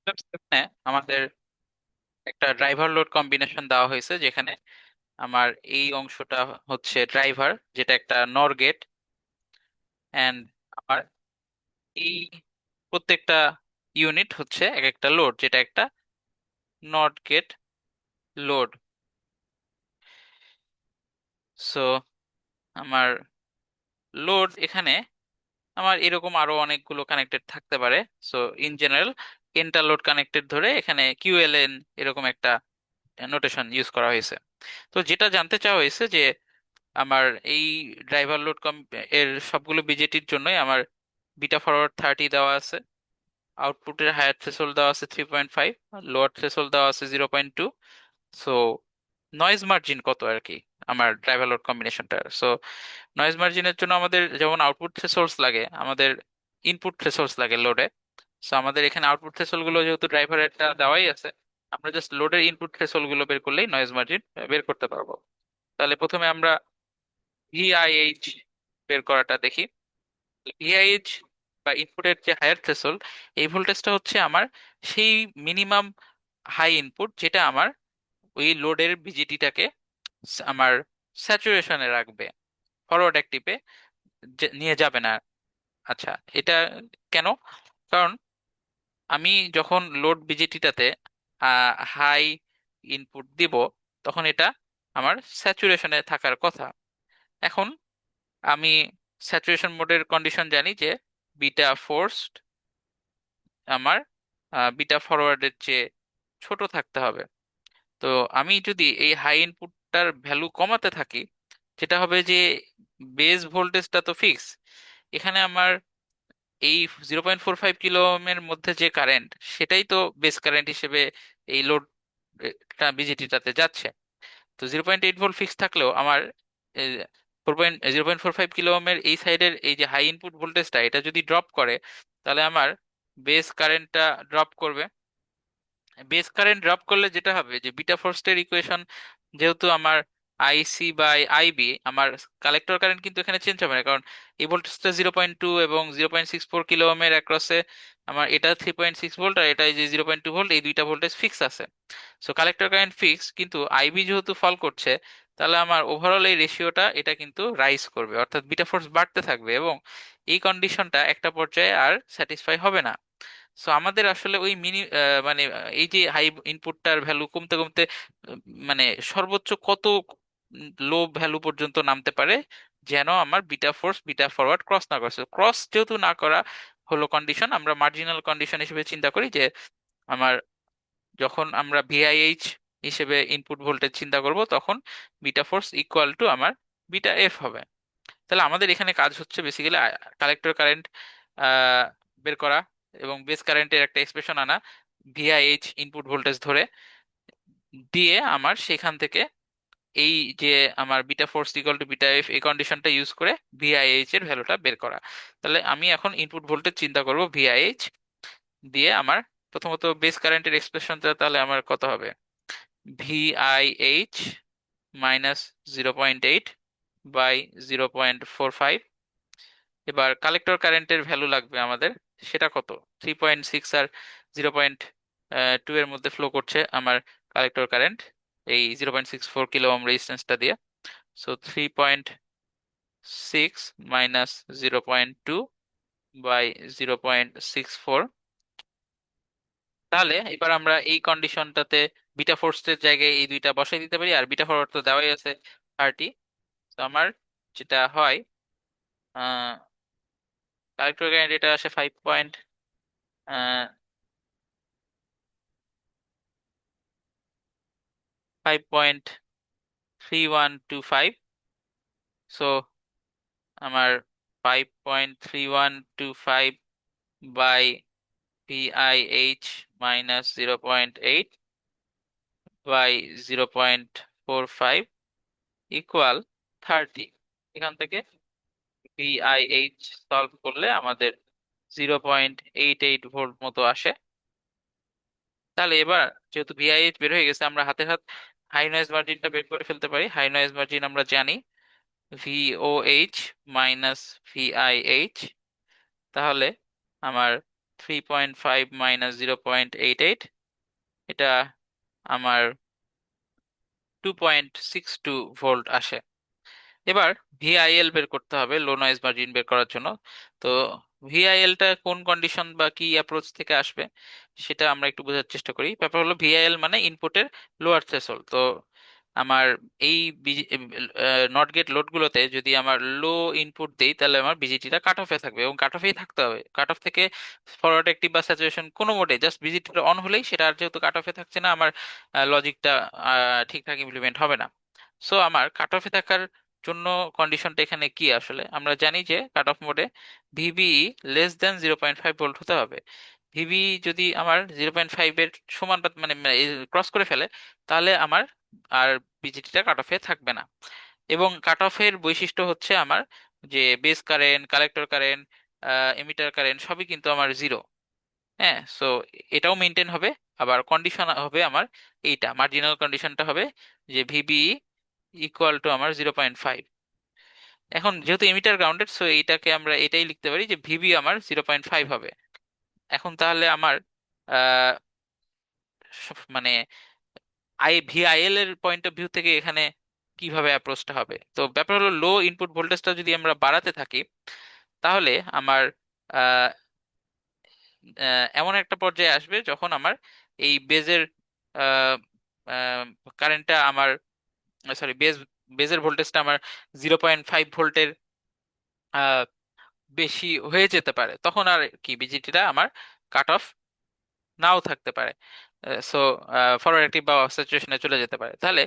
এখানে আমাদের একটা ড্রাইভার লোড কম্বিনেশন দেওয়া হয়েছে, যেখানে আমার এই অংশটা হচ্ছে ড্রাইভার, যেটা একটা নর গেট, অ্যান্ড আমার এই প্রত্যেকটা ইউনিট হচ্ছে এক একটা লোড, যেটা একটা নট গেট লোড। সো আমার লোড এখানে আমার এরকম আরো অনেকগুলো কানেক্টেড থাকতে পারে। So in general inter load connected ধরে এখানে কিউএলএন এরকম একটা নোটেশন ইউজ করা হয়েছে। তো যেটা জানতে চাওয়া হয়েছে যে আমার এই ড্রাইভার লোড এর সবগুলো বিজেটির জন্যই আমার বিটা ফরওয়ার্ড 30 দেওয়া আছে, আউটপুটের হায়ার থ্রেশোল্ড দেওয়া আছে 3.5, লোয়ার থ্রেশোল্ড দেওয়া আছে 0.2। সো নয়েজ মার্জিন কত আর কি আমার ড্রাইভার লোড কম্বিনেশনটা। সো নয়েজ মার্জিনের জন্য আমাদের যেমন আউটপুট থ্রেশোল্ডস লাগে, আমাদের ইনপুট থ্রেশোল্ডস লাগে লোডে। সো আমাদের এখানে আউটপুট থ্রেশোল্ড গুলো যেহেতু ড্রাইভারেরটা দেওয়াই আছে, আমরা জাস্ট লোডের ইনপুট থ্রেশোল্ড গুলো বের করলেই নয়েজ মার্জিন বের করতে পারবো। তাহলে প্রথমে আমরা ভিআইএইচ বের করাটা দেখি। ভিআইএইচ বা ইনপুটের যে হায়ার থ্রেশোল্ড, এই ভোল্টেজটা হচ্ছে আমার সেই মিনিমাম হাই ইনপুট যেটা আমার ওই লোডের ভিজিটিটাকে আমার স্যাচুরেশনে রাখবে, ফরওয়ার্ড অ্যাক্টিভে নিয়ে যাবে না। আচ্ছা, এটা কেন? কারণ আমি যখন লোড বিজিটিটাতে হাই ইনপুট দিব, তখন এটা আমার স্যাচুরেশনে থাকার কথা। এখন আমি স্যাচুরেশন মোডের কন্ডিশন জানি যে বিটা ফোর্সড আমার বিটা ফরওয়ার্ডের চেয়ে ছোট থাকতে হবে। তো আমি যদি এই হাই ইনপুটটার ভ্যালু কমাতে থাকি, যেটা হবে যে বেস ভোল্টেজটা তো ফিক্স, এখানে আমার এই 0.45 কিলো ওহমের মধ্যে যে কারেন্ট, সেটাই তো বেস কারেন্ট হিসেবে এই লোড বিজিটিটাতে যাচ্ছে। তো 0.8 ভোল্ট ফিক্স থাকলেও আমার 0.45 কিলো ওহমের এই সাইডের এই যে হাই ইনপুট ভোল্টেজটা, এটা যদি ড্রপ করে, তাহলে আমার বেস কারেন্টটা ড্রপ করবে। বেস কারেন্ট ড্রপ করলে যেটা হবে যে বিটা ফোর্সের ইকুয়েশন, যেহেতু আমার আইসি বাই আইবি, আমার কালেক্টর কারেন্ট কিন্তু এখানে চেঞ্জ হবে না, কারণ এই ভোল্টেজটা 0.2 এবং 0.64 কিলো ওহমের অ্যাক্রসে আমার এটা 3.6 ভোল্ট, আর এটা এই যে 0.2 ভোল্ট, এই দুইটা ভোল্টেজ ফিক্স আছে। সো কালেক্টর কারেন্ট ফিক্স, কিন্তু আইবি যেহেতু ফল করছে, তাহলে আমার ওভারঅল এই রেশিওটা এটা কিন্তু রাইজ করবে, অর্থাৎ বিটা ফোর্স বাড়তে থাকবে, এবং এই কন্ডিশনটা একটা পর্যায়ে আর স্যাটিসফাই হবে না। সো আমাদের আসলে ওই মানে এই যে হাই ইনপুটটার ভ্যালু কমতে কমতে উম, মানে সর্বোচ্চ কত লো ভ্যালু পর্যন্ত নামতে পারে, যেন আমার beta force beta forward cross না করে। ক্রস যেহেতু না করা হলো কন্ডিশন, আমরা মার্জিনাল কন্ডিশন হিসেবে চিন্তা করি যে আমার যখন আমরা ভিআইএইচ হিসেবে ইনপুট ভোল্টেজ চিন্তা করব, তখন বিটা ফোর্স ইকুয়াল টু আমার বিটা এফ হবে। তাহলে আমাদের এখানে কাজ হচ্ছে বেসিক্যালি কালেক্টর কারেন্ট বের করা এবং বেস কারেন্টের একটা এক্সপ্রেশন আনা, ভিআইএইচ ইনপুট ভোল্টেজ ধরে দিয়ে আমার সেখান থেকে এই যে আমার beta force equal to beta F, এই কন্ডিশনটা ইউজ করে ভিআইএইচ এর ভ্যালুটা বের করা। তাহলে আমি এখন ইনপুট ভোল্টেজ চিন্তা করব ভিআইএইচ দিয়ে। আমার প্রথমত বেস কারেন্টের এক্সপ্রেশনটা তাহলে আমার কত হবে, ভিআইএইচ মাইনাস 0.8 বাই 0.45। এবার কালেক্টর কারেন্টের ভ্যালু লাগবে আমাদের, সেটা কত, 3.6 আর 0.2 এর মধ্যে ফ্লো করছে আমার কালেক্টর কারেন্ট এই 0.64 কিলো ওহম রেজিস্ট্যান্সটা দিয়ে। So 3.6 minus 0.2 by 0.64। তাহলে এবার আমরা এই কন্ডিশনটাতে বিটা ফোর্সের জায়গায় এই দুইটা বসাই দিতে পারি, আর বিটা ফরওয়ার্ড তো দেওয়াই আছে 30। তো আমার যেটা হয়, কালেক্টর কারেন্ট এটা আসে 5.3125। সো আমার 5.3125 বাই ভিআইএইচ মাইনাস 0.8 বাই 0.45 ইকুয়াল 30। এখান থেকে ভিআইএইচ সলভ করলে আমাদের 0.88 ভোল্ট মতো আসে। তাহলে এবার যেহেতু ভিআইএইচ বের হয়ে গেছে, আমরা হাতে হাত হাই নয়েজ মার্জিনটা বের করে ফেলতে পারি। হাই নয়েজ মার্জিন আমরা জানি ভিওএইচ মাইনাস ভিআইএইচ। তাহলে আমার 3.5 মাইনাস 0.88, এটা আমার 2.62 ভোল্ট আসে। এবার ভিআইএল বের করতে হবে লো নয়েজ মার্জিন বের করার জন্য। তো ভিআইএলটা কোন কন্ডিশন বা কি অ্যাপ্রোচ থেকে আসবে সেটা আমরা একটু বোঝার চেষ্টা করি। ব্যাপার হলো ভিআইএল মানে ইনপুটের লোয়ার থ্রেশহোল্ড। তো আমার এই নট গেট লোডগুলোতে যদি আমার লো ইনপুট দেই তাহলে আমার বিজিটিটা কাট অফে থাকবে এবং কাট অফেই থাকতে হবে। কাট অফ থেকে ফরওয়ার্ড অ্যাক্টিভ বা স্যাচুরেশন কোনো মোডে জাস্ট বিজিটিটা অন হলেই, সেটা আর যেহেতু কাট অফে থাকছে না, আমার লজিকটা ঠিকঠাক ইমপ্লিমেন্ট হবে না। সো আমার কাট অফে থাকার জন্য কন্ডিশনটা এখানে কি? আসলে আমরা জানি যে কাট অফ মোডে ভিবিই < 0.5 ভোল্ট হতে হবে। ভিবিই যদি আমার 0.5 এর সমান মানে ক্রস করে ফেলে তাহলে আমার আর বিজিটিটা কাট অফে থাকবে না। এবং কাট অফের বৈশিষ্ট্য হচ্ছে আমার যে base current, collector current, emitter current সবই কিন্তু আমার জিরো। হ্যাঁ, সো এটাও মেনটেন হবে। আবার কন্ডিশন হবে আমার এইটা, মার্জিনাল কন্ডিশনটা হবে যে ভিবিই ইকুয়াল টু আমার 0.5। এখন যেহেতু এমিটার গ্রাউন্ডেড, সো এইটাকে আমরা এটাই লিখতে পারি যে ভিবি আমার 0.5 হবে। এখন তাহলে আমার আহ মানে ভিআইএল এর পয়েন্ট অফ ভিউ থেকে এখানে কিভাবে অ্যাপ্রোচটা হবে? তো ব্যাপার হলো লো ইনপুট ভোল্টেজটা যদি আমরা বাড়াতে থাকি তাহলে আমার আহ, এমন একটা পর্যায়ে আসবে যখন আমার এই বেজের কারেন্টটা আমার, সরি, বেজের ভোল্টেজটা আমার 0.5 ভোল্টের বেশি হয়ে যেতে পারে। তখন আর কি বিজিটিটা আমার কাট অফ নাও থাকতে পারে। সো ফরওয়ার্ড অ্যাক্টিভ বা স্যাচুরেশনে চলে যেতে পারে। তাহলে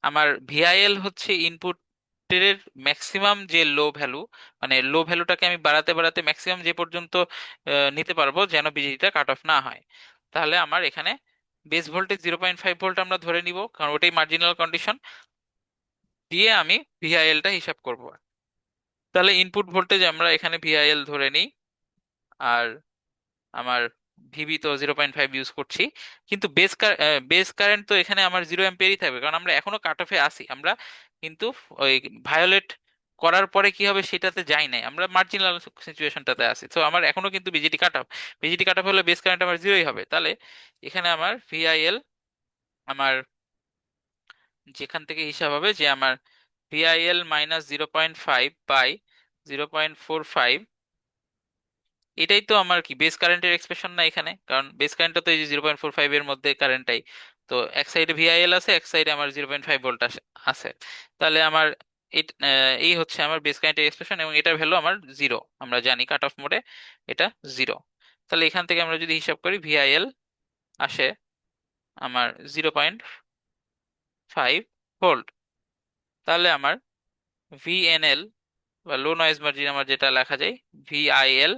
আমার ভিআইএল হচ্ছে ইনপুটের ম্যাক্সিমাম যে লো ভ্যালু, মানে লো ভ্যালুটাকে আমি বাড়াতে বাড়াতে ম্যাক্সিমাম যে পর্যন্ত নিতে পারবো যেন বিজিটিটা কাট অফ না হয়। তাহলে আমার এখানে বেস ভোল্টেজ 0.5 ভোল্ট আমরা ধরে নিব, কারণ ওটাই মার্জিনাল কন্ডিশন, দিয়ে আমি ভিআইএলটা হিসাব করব। তাহলে ইনপুট ভোল্টেজ আমরা এখানে ভিআইএল ধরে নিই। আর আমার ভিবি তো 0.5 ইউজ করছি, কিন্তু বেস কারেন্ট তো এখানে আমার 0 অ্যাম্পিয়ারই থাকবে, কারণ আমরা এখনো কাট অফে আসি। আমরা কিন্তু ওই ভায়োলেট করার পরে কি হবে সেটাতে যাই নাই, আমরা মার্জিনাল সিচুয়েশনটাতে আসি। তো আমার এখনো কিন্তু বিজিটি কাট অফ হলে বেস কারেন্ট আমার জিরোই হবে। তাহলে এখানে আমার ভিআইএল আমার যেখান থেকে হিসাব হবে যে আমার ভিআইএল মাইনাস 0.5 বাই 0.45, এটাই তো আমার কি বেস কারেন্টের এক্সপ্রেশন না এখানে? কারণ বেস কারেন্টটা তো এই যে 0.45 এর মধ্যে কারেন্টটাই। তো এক সাইডে ভিআইএল আছে, এক সাইডে আমার 0.5 ভোল্ট আছে। তাহলে আমার এই হচ্ছে আমার বেস কারেন্টের এক্সপ্রেশন, এবং এটার ভ্যালু আমার জিরো। আমরা জানি কাট অফ মোডে এটা জিরো। তাহলে এখান থেকে আমরা যদি হিসাব করি ভিআইএল আসে আমার 0.5 ভোল্ট। তাহলে আমার ভিএনএল বা লো নয়েজ মার্জিন আমার যেটা লেখা যায় ভিআইএল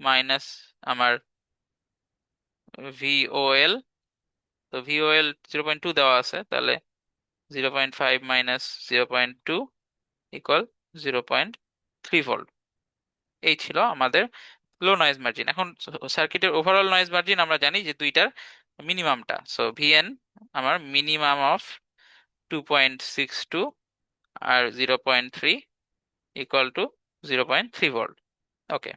মাইনাস আমার ভিওএল। তো ভিওএল 0.2 দেওয়া আছে, তাহলে 0.5 মাইনাস 0.2 ইকুয়াল 0.3 ভোল্ট। এই ছিল আমাদের লো নয়েজ মার্জিন। এখন সার্কিটের ওভারঅল নয়েজ মার্জিন আমরা জানি যে দুইটার মিনিমামটা, সো ভিএন আমার মিনিমাম অফ 2.62 আর 0.3 ইকুয়াল টু 0.3 ভোল্ট। ওকে।